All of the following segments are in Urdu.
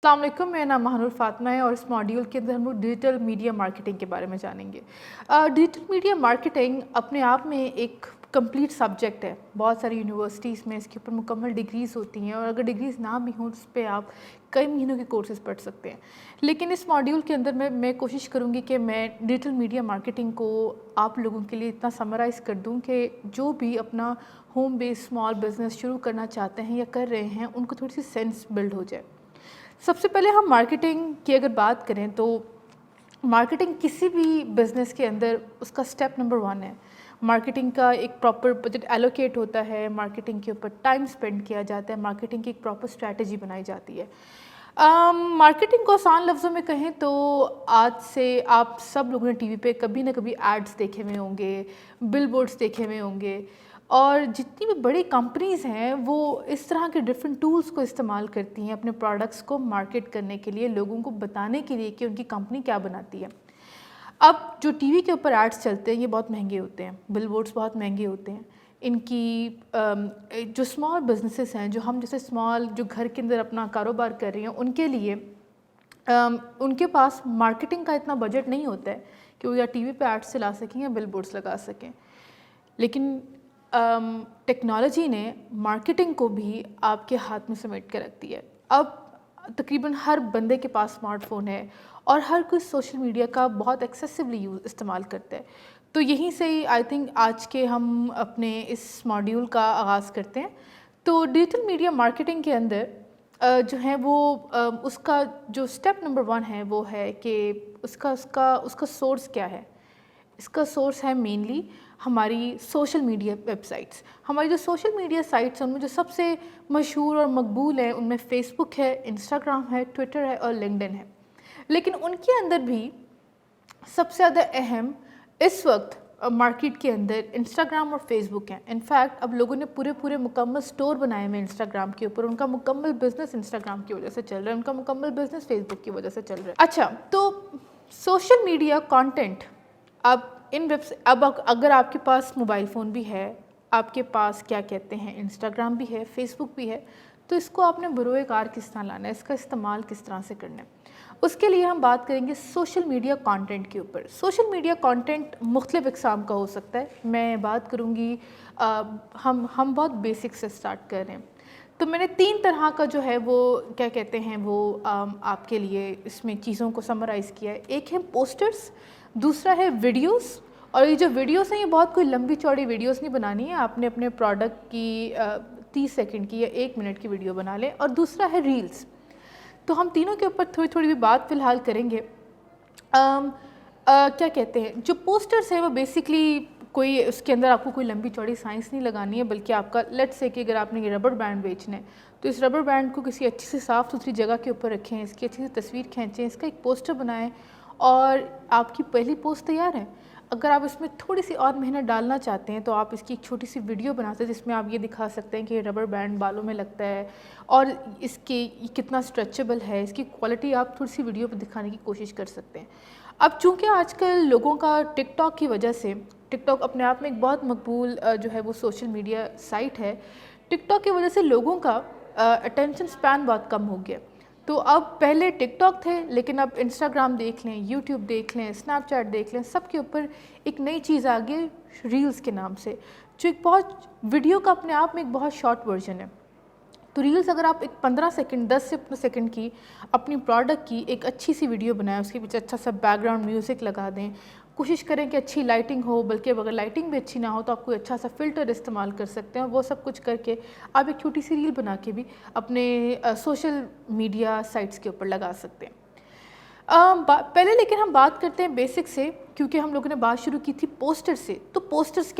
السلام علیکم، میرا نام مہانور فاطمہ ہے اور اس ماڈیول کے اندر ہم لوگ ڈیجیٹل میڈیا مارکیٹنگ کے بارے میں جانیں گے۔ ڈیجیٹل میڈیا مارکیٹنگ اپنے آپ میں ایک کمپلیٹ سبجیکٹ ہے۔ بہت ساری یونیورسٹیز میں اس کے اوپر مکمل ڈگریز ہوتی ہیں اور اگر ڈگریز نہ بھی ہوں اس پہ آپ کئی مہینوں کے کورسز پڑھ سکتے ہیں۔ لیکن اس ماڈیول کے اندر میں کوشش کروں گی کہ میں ڈیجیٹل میڈیا مارکیٹنگ کو آپ لوگوں کے لیے اتنا سمرائز کر دوں کہ جو بھی اپنا ہوم بیس اسمال بزنس شروع کرنا چاہتے ہیں یا کر رہے ہیں ان کو تھوڑی سی سینس بلڈ ہو جائے۔ سب سے پہلے ہم مارکیٹنگ کی اگر بات کریں تو مارکیٹنگ کسی بھی بزنس کے اندر اس کا سٹیپ نمبر 1 ہے۔ مارکیٹنگ کا ایک پراپر بجٹ ایلوکیٹ ہوتا ہے، مارکیٹنگ کے اوپر ٹائم سپینڈ کیا جاتا ہے، مارکیٹنگ کی ایک پراپر اسٹریٹجی بنائی جاتی ہے۔ مارکیٹنگ کو آسان لفظوں میں کہیں تو آج سے آپ سب لوگوں نے ٹی وی پہ کبھی نہ کبھی ایڈز دیکھے ہوئے ہوں گے، بل بورڈز دیکھے ہوئے ہوں گے، اور جتنی بھی بڑی کمپنیز ہیں وہ اس طرح کے ڈفرینٹ ٹولز کو استعمال کرتی ہیں اپنے پروڈکٹس کو مارکیٹ کرنے کے لیے، لوگوں کو بتانے کے لیے کہ ان کی کمپنی کیا بناتی ہے۔ اب جو ٹی وی کے اوپر ایڈز چلتے ہیں یہ بہت مہنگے ہوتے ہیں، بل بورڈز بہت مہنگے ہوتے ہیں۔ ان کی جو اسمال بزنسز ہیں، جو ہم جیسے اسمال جو گھر کے اندر اپنا کاروبار کر رہی ہیں، ان کے لیے ان کے پاس مارکیٹنگ کا اتنا بجٹ نہیں ہوتا ہے کہ وہ یا ٹی وی پہ ایڈز چلا سکیں یا بل بورڈز لگا سکیں۔ لیکن ٹیکنالوجی نے مارکیٹنگ کو بھی آپ کے ہاتھ میں سمیٹ کے رکھ دی ہے۔ اب تقریباً ہر بندے کے پاس اسمارٹ فون ہے اور ہر کوئی سوشل میڈیا کا بہت ایکسیسولی استعمال کرتا ہے۔ تو یہیں سے ہی آئی تھنک آج کے ہم اپنے اس ماڈیول کا آغاز کرتے ہیں۔ تو ڈیجیٹل میڈیا مارکیٹنگ کے اندر جو ہے وہ اس کا جو سٹیپ نمبر 1 ہے وہ ہے کہ اس کا سورس کیا ہے۔ اس کا سورس ہے مینلی ہماری سوشل میڈیا ویب سائٹس۔ ہماری جو سوشل میڈیا سائٹس ہیں ان میں جو سب سے مشہور اور مقبول ہیں ان میں فیس بک ہے، انسٹاگرام ہے، ٹویٹر ہے اور لنکڈن ہے۔ لیکن ان کے اندر بھی سب سے زیادہ اہم اس وقت مارکیٹ کے اندر انسٹاگرام اور فیس بک ہیں۔ انفیکٹ اب لوگوں نے پورے مکمل سٹور بنائے ہوئے انسٹاگرام کے اوپر، ان کا مکمل بزنس انسٹاگرام کی وجہ سے چل رہا ہے، ان کا مکمل بزنس فیس بک کی وجہ سے چل رہا ہے۔ اچھا، تو سوشل میڈیا کانٹینٹ اب اگر آپ کے پاس موبائل فون بھی ہے، آپ کے پاس کیا کہتے ہیں انسٹاگرام بھی ہے، فیس بک بھی ہے، تو اس کو آپ نے بروئے کار کس طرح لانا ہے، اس کا استعمال کس طرح سے کرنا ہے۔ اس کے لیے ہم بات کریں گے سوشل میڈیا کانٹینٹ کے اوپر۔ سوشل میڈیا کانٹینٹ مختلف اقسام کا ہو سکتا ہے۔ میں بات کروں گی ہم بہت بیسک سے سٹارٹ کر رہے ہیں۔ تو میں نے 3 طرح کا جو ہے وہ کیا کہتے ہیں وہ آپ کے لیے اس میں چیزوں کو سمرائز کیا ہے۔ ایک ہے پوسٹرز، دوسرا ہے ویڈیوز، اور یہ جو ویڈیوز ہیں یہ بہت کوئی لمبی چوڑی ویڈیوز نہیں بنانی ہے، آپ نے اپنے پروڈکٹ کی 30 سیکنڈ کی یا 1 منٹ کی ویڈیو بنا لیں، اور دوسرا ہے ریلز۔ تو ہم تینوں کے اوپر تھوڑی بھی بات فی الحال کریں گے۔ کیا کہتے ہیں جو پوسٹرز ہیں وہ بیسکلی کوئی اس کے اندر آپ کو کوئی لمبی چوڑی سائنس نہیں لگانی ہے، بلکہ آپ کا لیٹس سے کہ اگر آپ نے یہ ربڑ بینڈ بیچنا ہے تو اس ربڑ بینڈ کو کسی اچھی سی صاف ستھری جگہ کے اوپر رکھیں، اس کی اچھی سی تصویر کھینچیں، اس کا ایک پوسٹر بنائیں اور آپ کی پہلی پوسٹ تیار ہے۔ اگر آپ اس میں تھوڑی سی اور محنت ڈالنا چاہتے ہیں تو آپ اس کی ایک چھوٹی سی ویڈیو بناتے ہیں جس میں آپ یہ دکھا سکتے ہیں کہ یہ ربڑ بینڈ بالوں میں لگتا ہے اور اس کی کتنا اسٹریچبل ہے، اس کی کوالٹی آپ تھوڑی سی ویڈیو پہ دکھانے کی کوشش کر سکتے ہیں۔ اب چونکہ آج کل لوگوں کا ٹک ٹاک کی وجہ سے، ٹک ٹاک اپنے آپ میں ایک بہت مقبول جو ہے وہ سوشل میڈیا سائٹ ہے، ٹک ٹاک کی وجہ سے لوگوں کا اٹینشن سپین بہت کم ہو گیا۔ تو اب پہلے ٹک ٹاک تھے، لیکن اب انسٹاگرام دیکھ لیں، یوٹیوب دیکھ لیں، اسنیپ چیٹ دیکھ لیں، سب کے اوپر ایک نئی چیز آ گئی ریلز کے نام سے، جو ایک بہت ویڈیو کا اپنے آپ میں ایک بہت شارٹ ورژن ہے۔ تو ریلز اگر آپ ایک 15 سیکنڈ 10 سے سیکنڈ کی اپنی پروڈکٹ کی ایک اچھی سی ویڈیو بنائیں، اس کے پیچھے اچھا سا بیک گراؤنڈ میوزک لگا دیں، کوشش کریں کہ اچھی لائٹنگ ہو، بلکہ اگر لائٹنگ بھی اچھی نہ ہو تو آپ کوئی اچھا سا فلٹر استعمال کر سکتے ہیں، وہ سب کچھ کر کے آپ ایک چھوٹی سی ریل بنا کے بھی اپنے سوشل میڈیا سائٹس کے اوپر لگا سکتے ہیں۔ پہلے لیکن ہم بات کرتے ہیں بیسک سے، کیونکہ ہم لوگوں نے بات شروع کی تھی پوسٹر سے، تو پوسٹرز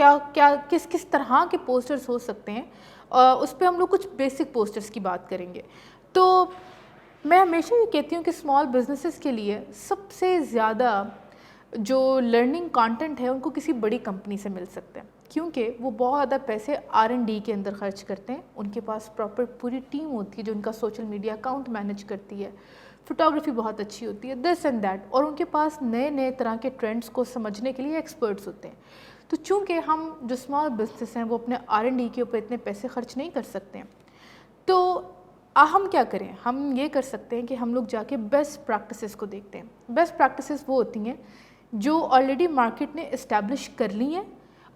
کس طرح کے پوسٹرز ہو سکتے ہیں، اس پہ ہم لوگ کچھ بیسک پوسٹرز کی بات کریں گے۔ تو میں ہمیشہ یہ کہتی ہوں کہ اسمال بزنسز کے لیے سب سے زیادہ جو لرننگ کانٹینٹ ہے ان کو کسی بڑی کمپنی سے مل سکتا ہے، کیونکہ وہ بہت زیادہ پیسے R&D کے اندر خرچ کرتے ہیں، ان کے پاس پراپر پوری ٹیم ہوتی ہے جو ان کا سوشل میڈیا اکاؤنٹ مینیج کرتی ہے، فوٹوگرافی بہت اچھی ہوتی ہے، دس اینڈ دیٹ، اور ان کے پاس نئے طرح کے ٹرینڈز کو سمجھنے کے لیے ایکسپرٹس ہوتے ہیں۔ تو چونکہ ہم جو اسمال بزنس ہیں وہ اپنے R&D کے اوپر اتنے پیسے خرچ نہیں کر سکتے ہیں، تو ہم کیا کریں؟ ہم یہ کر سکتے ہیں کہ ہم لوگ جا کے بیسٹ پریکٹسز کو دیکھتے ہیں. بیسٹ پریکٹسز وہ ہوتی ہیں جو آلریڈی مارکیٹ نے اسٹیبلش کر لی ہیں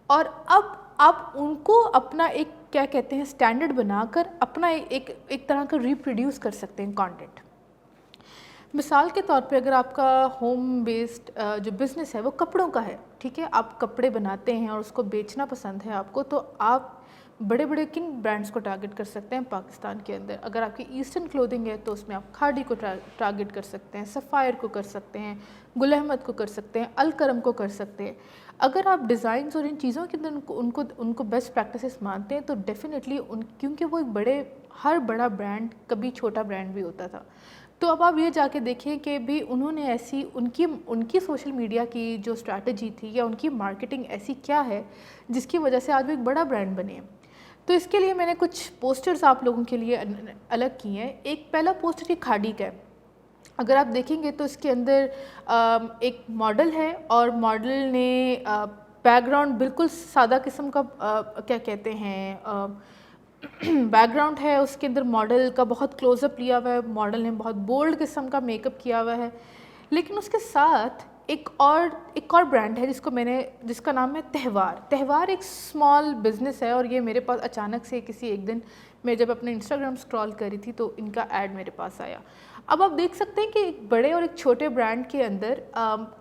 اور اب آپ ان کو اپنا ایک کیا کہتے ہیں اسٹینڈرڈ بنا کر اپنا ایک طرح کا ریپروڈیوس کر سکتے ہیں کانٹینٹ. مثال کے طور پہ اگر آپ کا ہوم بیسڈ جو بزنس ہے وہ کپڑوں کا ہے, ٹھیک ہے, آپ کپڑے بناتے ہیں اور اس کو بیچنا پسند ہے آپ کو, تو آپ بڑے بڑے کن برانڈس کو ٹارگٹ کر سکتے ہیں پاکستان کے اندر. اگر آپ کی ایسٹرن کلودنگ ہے تو اس میں آپ کھاڑی کو ٹارگٹ کر سکتے ہیں, سفائر کو کر سکتے ہیں, گل احمد کو کر سکتے ہیں, الکرم کو کر سکتے ہیں. اگر آپ ڈیزائنس اور ان چیزوں کے اندر ان کو بیسٹ پریکٹسز مانتے ہیں تو ڈیفینیٹلی کیونکہ وہ ہر بڑا برانڈ کبھی چھوٹا برانڈ بھی ہوتا تھا. تو اب آپ یہ جا کے دیکھیں کہ بھی انہوں نے ایسی ان کی سوشل میڈیا کی جو اسٹریٹجی تھی یا ان کی مارکیٹنگ ایسی کیا ہے جس کی وجہ سے آج وہ ایک بڑا برانڈ بنے ہیں. تو اس کے لیے میں نے کچھ پوسٹرز آپ لوگوں کے لیے الگ کیے ہیں. ایک پہلا پوسٹر یہ کھاڑی کا ہے. اگر آپ دیکھیں گے تو اس کے اندر ایک ماڈل ہے اور ماڈل نے بیک گراؤنڈ بالکل سادہ قسم کا کیا کہتے ہیں بیک گراؤنڈ ہے, اس کے اندر ماڈل کا بہت کلوز اپ لیا ہوا ہے, ماڈل نے بہت بولڈ قسم کا میک اپ کیا ہوا ہے. لیکن اس کے ساتھ ایک اور برانڈ ہے جس کا نام ہے تہوار. تہوار ایک اسمال بزنس ہے اور یہ میرے پاس اچانک سے کسی ایک دن میں جب اپنے انسٹاگرام اسکرال کر رہی تھی تو ان کا ایڈ میرے پاس آیا. اب آپ دیکھ سکتے ہیں کہ ایک بڑے اور ایک چھوٹے برانڈ کے اندر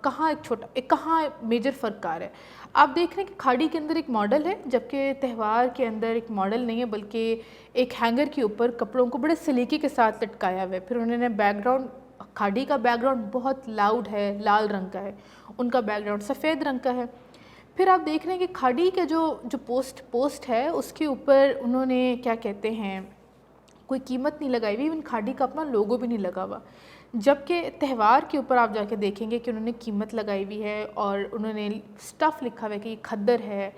کہاں میجر فرق آ رہا ہے. آپ دیکھ رہے ہیں کہ کھاڑی کے اندر ایک ماڈل ہے جبکہ تہوار کے اندر ایک ماڈل نہیں ہے بلکہ ایک ہینگر کے اوپر کپڑوں کو بڑے سلیقے کے ساتھ لٹکایا ہوا ہے. پھر انہوں نے بیک گراؤنڈ, کھاڑی کا بیک گراؤنڈ بہت لاؤڈ ہے, لال رنگ کا ہے, ان کا بیک گراؤنڈ سفید رنگ کا ہے. پھر آپ دیکھ رہے ہیں کہ کھاڑی کا جو پوسٹ ہے اس کے اوپر انہوں نے کیا کہتے ہیں کوئی قیمت نہیں لگائی ہوئی, ایون کھاڑی کا اپنا لوگو بھی نہیں لگا ہوا. جبکہ تہوار کے اوپر آپ جا کے دیکھیں گے کہ انہوں نے قیمت لگائی ہوئی ہے اور انہوں نے اسٹف لکھا ہوا ہے کہ یہ کھدر ہے,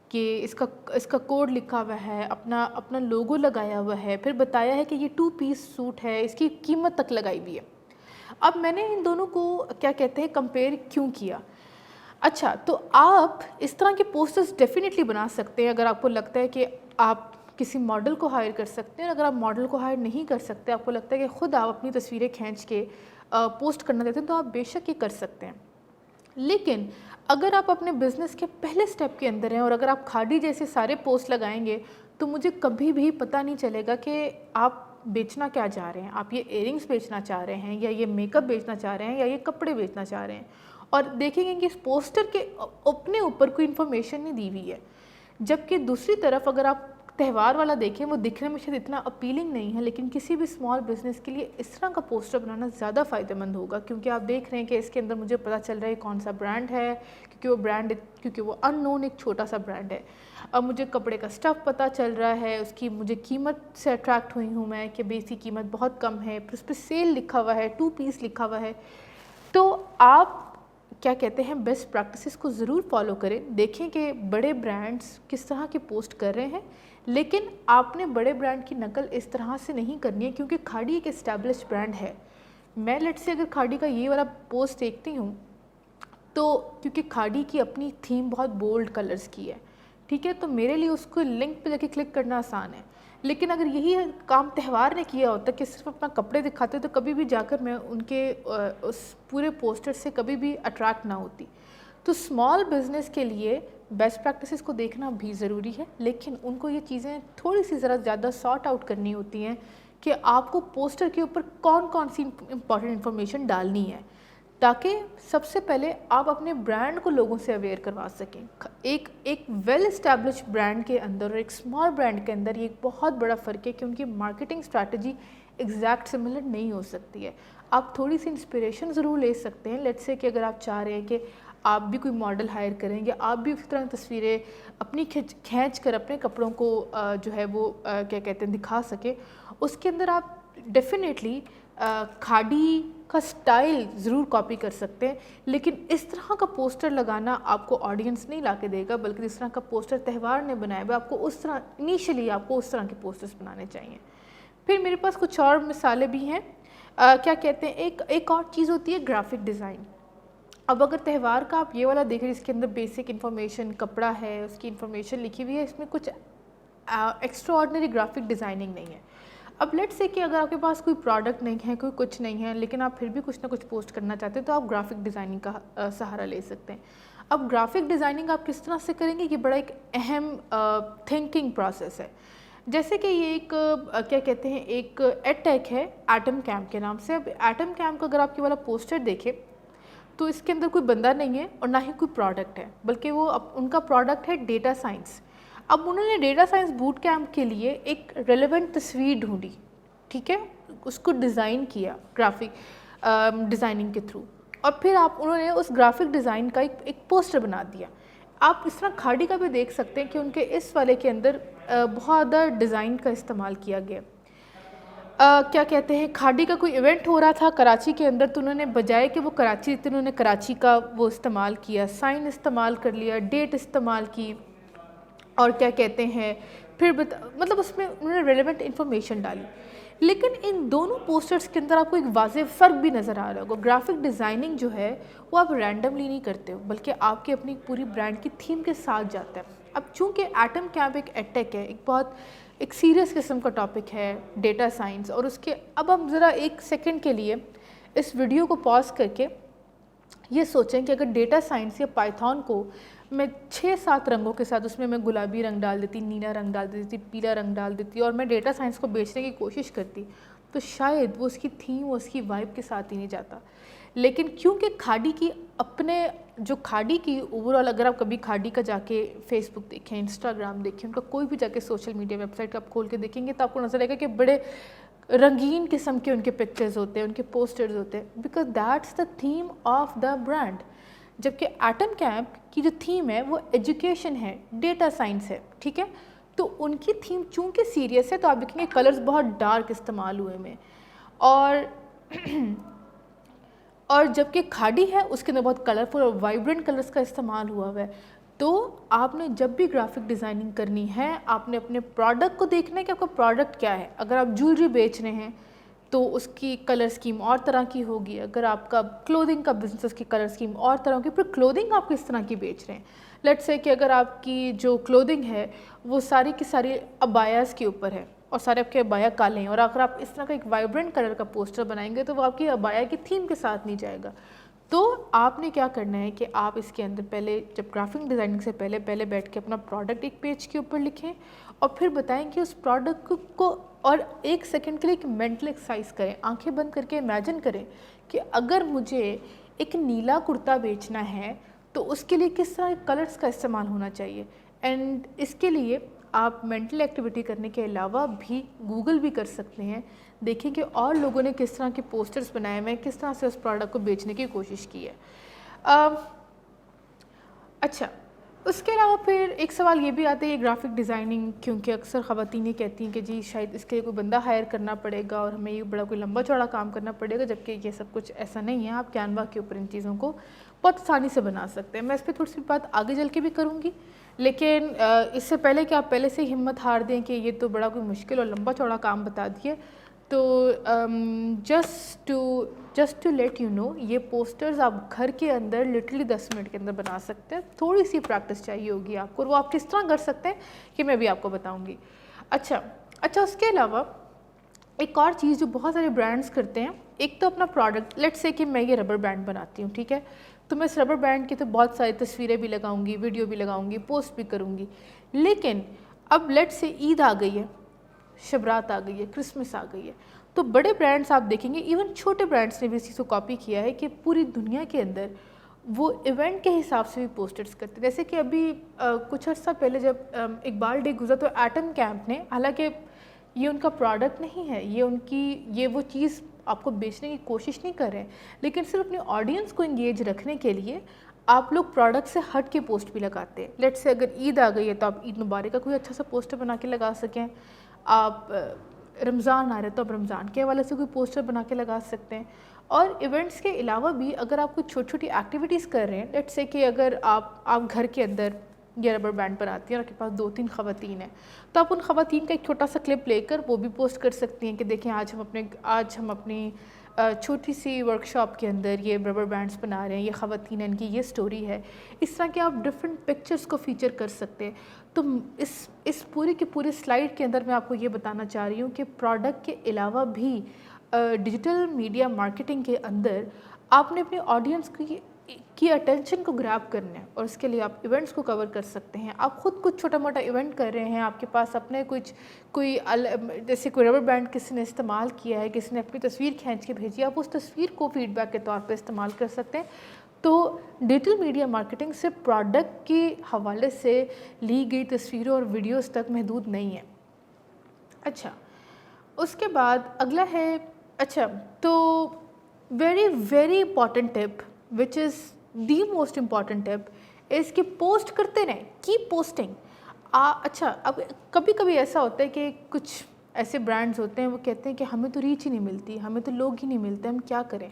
کہ اس کا کوڈ لکھا ہوا ہے, اپنا لوگو لگایا ہوا ہے, پھر بتایا ہے کہ یہ 2 پیس سوٹ ہے, اس کی قیمت تک لگائی ہوئی ہے. اب میں نے ان دونوں کو کیا کہتے ہیں کمپیئر کیوں کیا؟ اچھا, تو آپ اس طرح کے پوسٹرز ڈیفینیٹلی بنا سکتے ہیں اگر آپ کو لگتا ہے کہ آپ کسی ماڈل کو ہائر کر سکتے ہیں. اگر آپ ماڈل کو ہائر نہیں کر سکتے, آپ کو لگتا ہے کہ خود آپ اپنی تصویریں کھینچ کے پوسٹ کرنا دیتے ہیں, تو آپ بے شک یہ کر سکتے ہیں. لیکن اگر آپ اپنے بزنس کے پہلے سٹیپ کے اندر ہیں اور اگر آپ کھاڑی جیسے سارے پوسٹ لگائیں گے تو مجھے کبھی بھی پتہ نہیں چلے گا کہ آپ بیچنا کیا چاہ رہے ہیں. آپ یہ ایئر رنگس بیچنا چاہ رہے ہیں یا یہ میک اپ بیچنا چاہ رہے ہیں یا یہ کپڑے بیچنا چاہ رہے ہیں. اور دیکھیں گے کہ اس پوسٹر کے اپنے اوپر کوئی انفارمیشن نہیں دی ہوئی ہے. جبکہ دوسری طرف اگر آپ تہوار والا دیکھیں, وہ دکھنے میں شاید اتنا اپیلنگ نہیں ہے, لیکن کسی بھی اسمال بزنس کے لیے اس طرح کا پوسٹر بنانا زیادہ فائدہ مند ہوگا, کیونکہ آپ دیکھ رہے ہیں کہ اس کے اندر مجھے پتہ چل رہا ہے کون سا برانڈ ہے, کیونکہ وہ ان نون ایک چھوٹا سا برانڈ ہے. اب مجھے کپڑے کا سٹف پتہ چل رہا ہے, اس کی مجھے قیمت سے اٹریکٹ ہوئی ہوں میں کہ اس کی قیمت بہت کم ہے, پھر اس پہ سیل لکھا ہوا ہے, 2 پیس لکھا ہوا ہے. تو آپ کیا کہتے ہیں بیسٹ پریکٹسز کو ضرور فالو کریں. دیکھیں کہ بڑے برانڈز کس طرح کے پوسٹ کر رہے ہیں, لیکن آپ نے بڑے برانڈ کی نقل اس طرح سے نہیں کرنی ہے کیونکہ کھاڑی ایک اسٹیبلش برانڈ ہے. میں لیٹ سے اگر کھاڑی کا یہ والا پوسٹ دیکھتی ہوں تو کیونکہ کھاڑی کی اپنی تھیم بہت بولڈ کلرز کی ہے, ٹھیک ہے, تو میرے لیے اس کو لنک پہ جا کے کلک کرنا آسان ہے. لیکن اگر یہی کام تہوار نے کیا ہوتا کہ صرف اپنا کپڑے دکھاتے تو کبھی بھی جا کر میں ان کے اس پورے پوسٹر سے کبھی بھی اٹریکٹ نہ ہوتی. تو اسمال بزنس کے لیے بیسٹ پریکٹسز کو دیکھنا بھی ضروری ہے, لیکن ان کو یہ چیزیں تھوڑی سی ذرا زیادہ سارٹ آؤٹ کرنی ہوتی ہیں کہ آپ کو پوسٹر کے اوپر کون سی امپورٹنٹ انفارمیشن ڈالنی ہے تاکہ سب سے پہلے آپ اپنے برانڈ کو لوگوں سے اویئر کروا سکیں. ایک ویل اسٹیبلش برانڈ کے اندر اور ایک اسمال برانڈ کے اندر یہ ایک بہت بڑا فرق ہے, کیونکہ مارکیٹنگ اسٹریٹجی ایگزیکٹ سملر نہیں ہو سکتی ہے. آپ تھوڑی سی انسپریشن ضرور لے سکتے ہیں. لیٹس سے کہ اگر آپ چاہ رہے ہیں کہ آپ بھی کوئی ماڈل ہائر کریں گے, آپ بھی اس طرح تصویریں اپنی کھینچ کر اپنے کپڑوں کو جو ہے وہ کیا کہتے ہیں دکھا سکیں, اس کے اندر آپ ڈیفینیٹلی کھاڑی کا سٹائل ضرور کاپی کر سکتے ہیں. لیکن اس طرح کا پوسٹر لگانا آپ کو آڈینس نہیں لا کے دے گا, بلکہ اس طرح کا پوسٹر تہوار نے بنایا ہوا, آپ کو اس طرح انیشلی آپ کو اس طرح کے پوسٹرز بنانے چاہیے. پھر میرے پاس کچھ اور مثالیں بھی ہیں. کیا کہتے ہیں ایک اور چیز ہوتی ہے گرافک ڈیزائن. اب اگر تہوار کا آپ یہ والا دیکھ رہے ہیں, اس کے اندر بیسک انفارمیشن کپڑا ہے, اس کی انفارمیشن لکھی ہوئی ہے, اس میں کچھ ایکسٹرا آرڈنری گرافک ڈیزائننگ نہیں ہے. اب لیٹس سے کہ اگر آپ کے پاس کوئی پروڈکٹ نہیں ہے، کوئی کچھ نہیں ہے، لیکن آپ پھر بھی کچھ نہ کچھ پوسٹ کرنا چاہتے ہیں، تو آپ گرافک ڈیزائننگ کا سہارا لے سکتے ہیں. اب گرافک ڈیزائننگ آپ کس طرح سے کریں گے، یہ بڑا ایک اہم تھنکنگ پروسیس ہے. جیسے کہ یہ ایک کیا کہتے ہیں، ایک ایڈ ٹیک ہے ایٹم کیمپ کے نام سے. اب ایٹم کیمپ کا اگر آپ یہ والا پوسٹر دیکھیں تو اس کے اندر کوئی بندہ نہیں ہے اور نہ ہی کوئی پروڈکٹ ہے، بلکہ وہ ان کا پروڈکٹ ہے ڈیٹا سائنس. اب انہوں نے ڈیٹا سائنس بوٹ کیمپ کے لیے ایک ریلیونٹ تصویر ڈھونڈی، ٹھیک ہے، اس کو ڈیزائن کیا گرافک ڈیزائننگ کے تھرو، اور پھر انہوں نے اس گرافک ڈیزائن کا ایک پوسٹر بنا دیا. آپ اس طرح کھاڑی کا بھی دیکھ سکتے ہیں کہ ان کے اس والے کے اندر بہت زیادہ ڈیزائن کا استعمال کیا گیا. کیا کہتے ہیں، کھاڑی کا کوئی ایونٹ ہو رہا تھا کراچی کے اندر، تو انہوں نے بجائے کہ وہ کراچی تھے، انہوں نے کراچی کا وہ استعمال کیا، سائن استعمال کر لیا، ڈیٹ استعمال کی، اور کیا کہتے ہیں پھر مطلب اس میں انہوں نے ریلیونٹ انفارمیشن ڈالی. لیکن ان دونوں پوسٹرز کے اندر آپ کو ایک واضح فرق بھی نظر آ رہا ہوگا. گرافک ڈیزائننگ جو ہے وہ آپ رینڈملی نہیں کرتے ہو، بلکہ آپ کے اپنی پوری برانڈ کی تھیم کے ساتھ جاتا ہے. اب چونکہ ایٹم کیمپ ایک ایڈ ہے، ایک سیریس قسم کا ٹاپک ہے ڈیٹا سائنس، اور اس کے اب ہم ذرا ایک سیکنڈ کے لیے اس ویڈیو کو پاز کر کے یہ سوچیں کہ اگر ڈیٹا سائنس یا پائتھون کو میں 6-7 رنگوں کے ساتھ، اس میں گلابی رنگ ڈال دیتی، نیلا رنگ ڈال دیتی، پیلا رنگ ڈال دیتی، اور میں ڈیٹا سائنس کو بیچنے کی کوشش کرتی، تو شاید وہ اس کی تھیم، وہ اس کی وائب کے ساتھ ہی نہیں جاتا. لیکن کیونکہ کھاڑی کی کھاڑی کی اوورال، اگر آپ کبھی کھاڑی کا جا کے فیس بک دیکھیں، انسٹاگرام دیکھیں، ان کا کوئی بھی جا کے سوشل میڈیا ویب سائٹ آپ کھول کے دیکھیں گے تو آپ کو نظر آئے گا کہ بڑے رنگین قسم کے ان کے پکچرز ہوتے ہیں، ان کے پوسٹرز ہوتے ہیں، because that's the theme of the brand. جبکہ ایٹم کیمپ کی جو تھیم ہے وہ ایجوکیشن ہے، ڈیٹا سائنس ہے، ٹھیک ہے. تو ان کی تھیم چونکہ سیریس ہے تو آپ دیکھیں گے کلرز بہت ڈارک استعمال ہوئے میں، اور جبکہ کھاڑی ہے اس کے اندر بہت کلرفل اور وائبرنٹ کلرز کا استعمال ہوا ہے. تو آپ نے جب بھی گرافک ڈیزائننگ کرنی ہے، آپ نے اپنے پروڈکٹ کو دیکھنا ہے کہ آپ کا پروڈکٹ کیا ہے. اگر آپ جویلری بیچ رہے ہیں تو اس کی کلر سکیم اور طرح کی ہوگی. اگر آپ کا کلودنگ کا بزنس، اس کی کلر سکیم اور طرح کی. پھر کلودنگ آپ کس طرح کی بیچ رہے ہیں. لیٹس سے کہ اگر آپ کی جو کلودنگ ہے وہ ساری کی ساری ابایاز کے اوپر ہے اور سارے آپ کے ابایا کالے ہیں، اور اگر آپ اس طرح کا ایک وائبرنٹ کلر کا پوسٹر بنائیں گے تو وہ آپ کی ابایا کی تھیم کے ساتھ نہیں جائے گا. تو آپ نے کیا کرنا ہے کہ آپ اس کے اندر پہلے، جب گرافک ڈیزائننگ سے پہلے بیٹھ کے اپنا پروڈکٹ ایک پیج کے اوپر لکھیں، اور پھر بتائیں کہ اس پروڈکٹ کو، اور 1 سیکنڈ کے لیے ایک مینٹل ایکسرسائز کریں، آنکھیں بند کر کے امیجن کریں کہ اگر مجھے ایک نیلا کرتا بیچنا ہے تو اس کے لیے کس طرح کلرز کا استعمال ہونا چاہیے. اینڈ اس کے لیے آپ مینٹل ایکٹیویٹی کرنے کے علاوہ بھی گوگل بھی کر سکتے ہیں، دیکھیں کہ اور لوگوں نے کس طرح کے پوسٹرز بنائے ہوئے ہیں، کس طرح سے اس پروڈکٹ کو بیچنے کی کوشش کی ہے. اچھا، اس کے علاوہ پھر ایک سوال یہ بھی آتا ہے، یہ گرافک ڈیزائننگ کیونکہ اکثر خواتین یہ کہتی ہیں کہ جی شاید اس کے لیے کوئی بندہ ہائر کرنا پڑے گا اور ہمیں یہ بڑا کوئی لمبا چوڑا کام کرنا پڑے گا، جبکہ یہ سب کچھ ایسا نہیں ہے. آپ کینوا کے اوپر ان چیزوں کو بہت آسانی سے بنا سکتے ہیں. میں اس پہ تھوڑی سی بات آگے چل کے بھی کروں گی، لیکن اس سے پہلے کہ آپ پہلے سے ہی ہمت ہار دیں کہ یہ تو بڑا کوئی مشکل اور لمبا چوڑا کام بتا دیے، تو just to let you know, یہ پوسٹرز آپ گھر کے اندر لٹرلی 10 منٹ کے اندر بنا سکتے ہیں. تھوڑی سی پریکٹس چاہیے ہوگی آپ کو، اور وہ آپ کس طرح کر سکتے ہیں کہ میں بھی آپ کو بتاؤں گی. اچھا، اس کے علاوہ ایک اور چیز جو بہت سارے برانڈز کرتے ہیں، ایک تو اپنا پروڈکٹ، لیٹ سے کہ میں یہ ربر بینڈ بناتی ہوں، ٹھیک ہے، تو میں اس ربر بینڈ کی تو بہت ساری تصویریں بھی لگاؤں گی، ویڈیو بھی لگاؤں گی، پوسٹ بھی کروں گی. لیکن اب لیٹ سے عید آ گئی ہے، شبرات آ گئی ہے، کرسمس آ گئی ہے، تو بڑے برانڈز آپ دیکھیں گے، ایون چھوٹے برانڈز نے بھی اس چیز کو کاپی کیا ہے کہ پوری دنیا کے اندر وہ ایونٹ کے حساب سے بھی پوسٹرز کرتے ہیں. جیسے کہ ابھی کچھ عرصہ پہلے جب اقبال ڈے گزرا تو ایٹم کیمپ نے، حالانکہ یہ ان کا پروڈکٹ نہیں ہے، یہ وہ چیز آپ کو بیچنے کی کوشش نہیں کر رہے ہیں، لیکن صرف اپنی آڈینس کو انگیج رکھنے کے لیے آپ لوگ پروڈکٹ سے ہٹ کے پوسٹ بھی لگاتے ہیں. لیٹ سے اگر عید آ گئی ہے تو آپ عید مبارک کا کوئی اچھا سا پوسٹر بنا کے لگا سکیں. آپ رمضان آ رہا ہے تو آپ رمضان کے حوالے سے کوئی پوسٹر بنا کے لگا سکتے ہیں. اور ایونٹس کے علاوہ بھی اگر آپ کوئی چھوٹی چھوٹی ایکٹیویٹیز کر رہے ہیں، لیٹ سے کہ اگر آپ گھر کے اندر یہ ربر بینڈ بناتی ہیں اور آپ کے پاس 2-3 خواتین ہیں، تو آپ ان خواتین کا ایک چھوٹا سا کلپ لے کر وہ بھی پوسٹ کر سکتی ہیں کہ دیکھیں آج ہم اپنی چھوٹی سی ورکشاپ کے اندر یہ ربر بینڈس بنا رہے ہیں، یہ خواتین ہیں، ان کی یہ سٹوری ہے. اس طرح کے آپ ڈفرینٹ پکچرز کو فیچر کر سکتے ہیں. تو اس پوری کی پوری سلائڈ کے اندر میں آپ کو یہ بتانا چاہ رہی ہوں کہ پروڈکٹ کے علاوہ بھی ڈیجیٹل میڈیا مارکیٹنگ کے اندر آپ نے اپنے آڈینس کی اٹینشن کو گراب کرنا ہے، اور اس کے لیے آپ ایونٹس کو کور کر سکتے ہیں. آپ خود کچھ چھوٹا موٹا ایونٹ کر رہے ہیں، آپ کے پاس اپنے کوئی جیسے کوئی ربر بینڈ کسی نے استعمال کیا ہے، کسی نے اپنی تصویر کھینچ کے بھیجی، آپ اس تصویر کو فیڈ بیک کے طور پہ استعمال کر سکتے ہیں. تو ڈیجیٹل میڈیا مارکیٹنگ صرف پروڈکٹ کے حوالے سے لی گئی تصویروں اور ویڈیوز تک محدود نہیں ہے. اچھا، اس کے بعد اگلا ہے، تو very very important tip which is the most important tip is کہ پوسٹ کرتے رہیں، کیپ پوسٹنگ. اچھا، اب کبھی کبھی ایسا ہوتا ہے کہ کچھ ایسے برانڈز ہوتے ہیں وہ کہتے ہیں کہ ہمیں تو ریچ ہی نہیں ملتی، ہمیں تو لوگ ہی نہیں ملتے، ہم کیا کریں.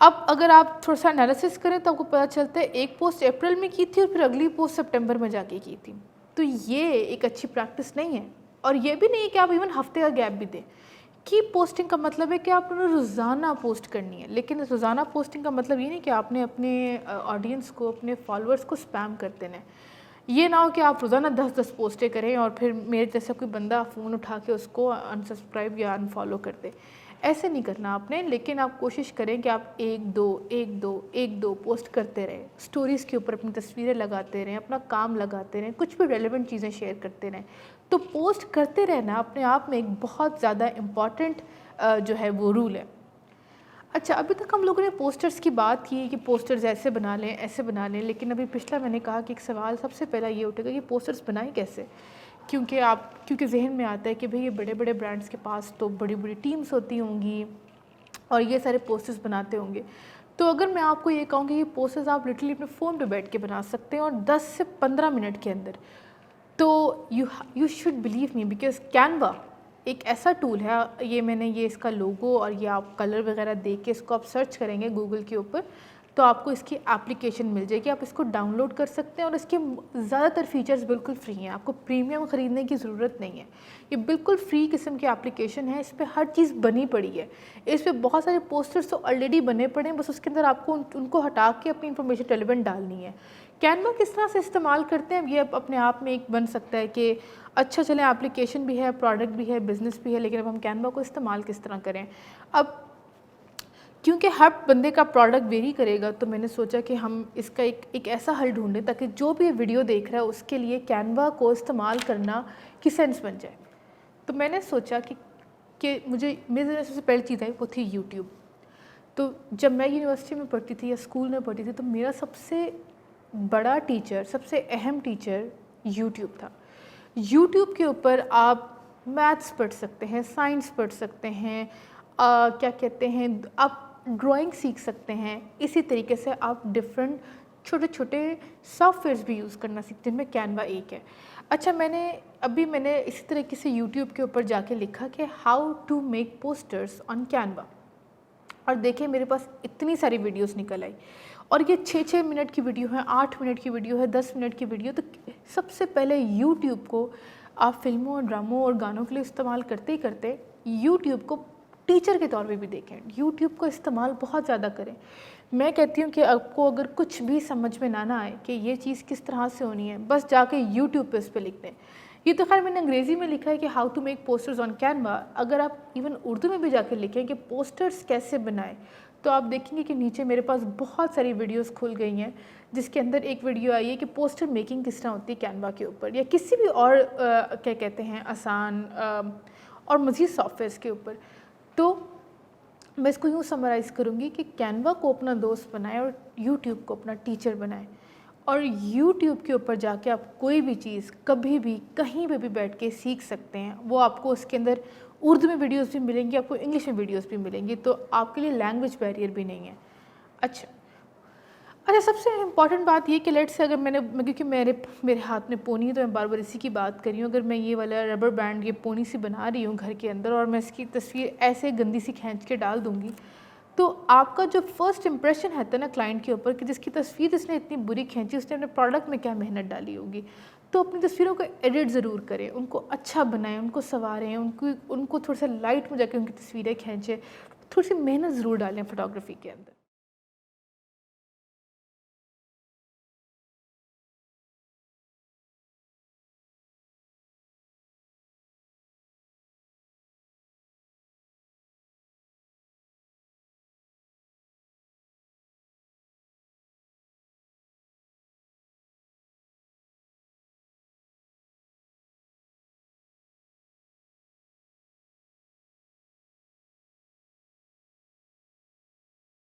اب اگر آپ تھوڑا سا انالیسس کریں تو آپ کو پتہ چلتا ہے ایک پوسٹ اپریل میں کی تھی اور پھر اگلی پوسٹ سپٹمبر میں جا کے کی تھی. تو یہ ایک اچھی پریکٹس نہیں ہے، اور یہ بھی نہیں ہے کہ آپ ایون ہفتے کا گیپ بھی دیں. کیپ پوسٹنگ کا مطلب ہے کہ آپ نے روزانہ پوسٹ کرنی ہے، لیکن روزانہ پوسٹنگ کا مطلب یہ نہیں کہ آپ نے اپنے آڈینس کو، اپنے فالوورس کو سپیم کر دینا ہے. یہ نہ ہو کہ آپ روزانہ 10 پوسٹیں کریں اور پھر میرے جیسا کوئی بندہ فون اٹھا کے اس کو انسبسکرائب یا انفالو کر دے. ایسے نہیں کرنا آپ نے، لیکن آپ کوشش کریں کہ آپ ایک دو پوسٹ کرتے رہیں، سٹوریز کے اوپر اپنی تصویریں لگاتے رہیں، اپنا کام لگاتے رہیں، کچھ بھی ریلیونٹ چیزیں شیئر کرتے رہیں. تو پوسٹ کرتے رہنا اپنے آپ میں ایک بہت زیادہ امپورٹنٹ جو ہے وہ رول ہے. اچھا، ابھی تک ہم لوگوں نے پوسٹرز کی بات کی کہ پوسٹرز ایسے بنا لیں، لیکن ابھی پچھلا میں نے کہا کہ ایک سوال سب سے پہلا یہ اٹھے گا کہ پوسٹرز بنائیں کیسے. کیونکہ ذہن میں آتا ہے کہ بھئی یہ بڑے بڑے برانڈز کے پاس تو بڑی بڑی ٹیمز ہوتی ہوں گی اور یہ سارے پوسٹرز بناتے ہوں گے. تو اگر میں آپ کو یہ کہوں کہ یہ پوسٹرز آپ لٹرلی اپنے فون پہ بیٹھ کے بنا سکتے ہیں اور 10 سے 15 منٹ کے اندر. تو you should believe me, because Canva ایک ایسا ٹول ہے، یہ اس کا لوگو اور یہ آپ کلر وغیرہ دیکھ کے اس کو آپ سرچ کریں گے گوگل کے اوپر تو آپ کو اس کی اپلیکیشن مل جائے گی. آپ اس کو ڈاؤن لوڈ کر سکتے ہیں اور اس کے زیادہ تر فیچرز بالکل فری ہیں، آپ کو پریمیم خریدنے کی ضرورت نہیں ہے. یہ بالکل فری قسم کی اپلیکیشن ہے، اس پہ ہر چیز بنی پڑی ہے. اس پہ بہت سارے پوسٹرز تو آلریڈی بنے پڑے ہیں، بس اس کے اندر آپ کو ان کو ہٹا کے اپنی انفارمیشن ریلیونٹ ڈالنی ہے. کینوا کس طرح سے استعمال کرتے ہیں یہ اپنے آپ میں ایک بن سکتا ہے کہ اچھا چلیں، اپلیکیشن بھی ہے، پروڈکٹ بھی ہے، بزنس بھی ہے، لیکن اب ہم کینوا کو استعمال کس طرح کریں. اب کیونکہ ہر بندے کا پروڈکٹ ویری کرے گا تو میں نے سوچا کہ ہم اس کا ایک ایسا حل ڈھونڈیں تاکہ جو بھی ویڈیو دیکھ رہا ہے اس کے لیے کینوا کو استعمال کرنا کی سینس بن جائے. تو میں نے سوچا کہ میرے سب سے پہلی چیز آئی وہ تھی یوٹیوب. تو جب میں یونیورسٹی میں پڑھتی تھی یا اسکول میں پڑھتی تھی تو میرا سب سے بڑا ٹیچر، سب سے اہم ٹیچر یوٹیوب تھا. یوٹیوب کے اوپر آپ میتھس پڑھ سکتے ہیں، سائنس پڑھ سکتے ہیں، آپ ڈرائنگ سیکھ سکتے ہیں. اسی طریقے سے آپ ڈفرینٹ چھوٹے چھوٹے سافٹ ویئرس بھی یوز کرنا سیکھتے ہیں، جن میں کینوا ایک ہے. اچھا، میں نے اسی طریقے سے یوٹیوب کے اوپر جا کے لکھا کہ how to make posters on Canva, اور دیکھیں میرے پاس اتنی ساری ویڈیوز نکل آئی. اور یہ 6 منٹ کی ویڈیو ہے، 8 منٹ کی ویڈیو ہے، 10 منٹ کی ویڈیو. تو سب سے پہلے یوٹیوب کو آپ فلموں اور ڈراموں اور گانوں کے لیے استعمال کرتے ہی کرتے یوٹیوب کو ٹیچر کے طور پہ بھی دیکھیں. یوٹیوب کو استعمال بہت زیادہ کریں. میں کہتی ہوں کہ آپ کو اگر کچھ بھی سمجھ میں نہ آئے کہ یہ چیز کس طرح سے ہونی ہے، بس جا کے یوٹیوب پہ اس پہ لکھ دیں. یہ تو خیر میں نے انگریزی میں لکھا ہے کہ how to make posters on Canva. اگر آپ ایون اردو میں بھی جا کے لکھیں کہ پوسٹرز کیسے بنائیں تو آپ دیکھیں گے کہ نیچے میرے پاس بہت ساری ویڈیوز کھل گئی ہیں، جس کے اندر ایک ویڈیو آئی ہے کہ پوسٹر میکنگ کس طرح ہوتی ہے کینوا کے اوپر یا کسی بھی اور آسان اور مزید سافٹ ویئرس کے اوپر. تو میں اس کو یوں سمرائز کروں گی کہ کینوا کو اپنا دوست بنائیں اور یوٹیوب کو اپنا ٹیچر بنائیں. اور یوٹیوب کے اوپر جا کے آپ کوئی بھی چیز کبھی بھی کہیں پہ بھی بیٹھ کے سیکھ سکتے ہیں. وہ آپ کو اس کے اندر اردو میں ویڈیوز بھی ملیں گی، آپ کو انگلش میں ویڈیوز بھی ملیں گی، تو آپ کے لیے لینگویج بیریئر بھی نہیں ہے. اچھا، سب سے امپورٹنٹ بات یہ کہ لیٹ سے اگر کیونکہ میرے ہاتھ میں پونی ہے تو میں بار بار اسی کی بات کر رہی ہوں. اگر میں یہ والا ربر بینڈ یہ پونی سی بنا رہی ہوں گھر کے اندر اور میں اس کی تصویر ایسے گندی سی کھینچ کے ڈال دوں گی تو آپ کا جو فرسٹ امپریشن ہے نا کلائنٹ کے اوپر کہ جس کی تصویر اس نے اتنی بری کھینچی، اس نے اپنے پروڈکٹ میں کیا محنت ڈالی ہوگی. تو اپنی تصویروں کو ایڈٹ ضرور کریں، ان کو اچھا بنائیں، ان کو سنواریں، ان کو تھوڑا سا لائٹ میں جا کے ان کی تصویریں کھینچیں تھوڑی سی محنت ضرور ڈالیں فوٹوگرافی کے اندر.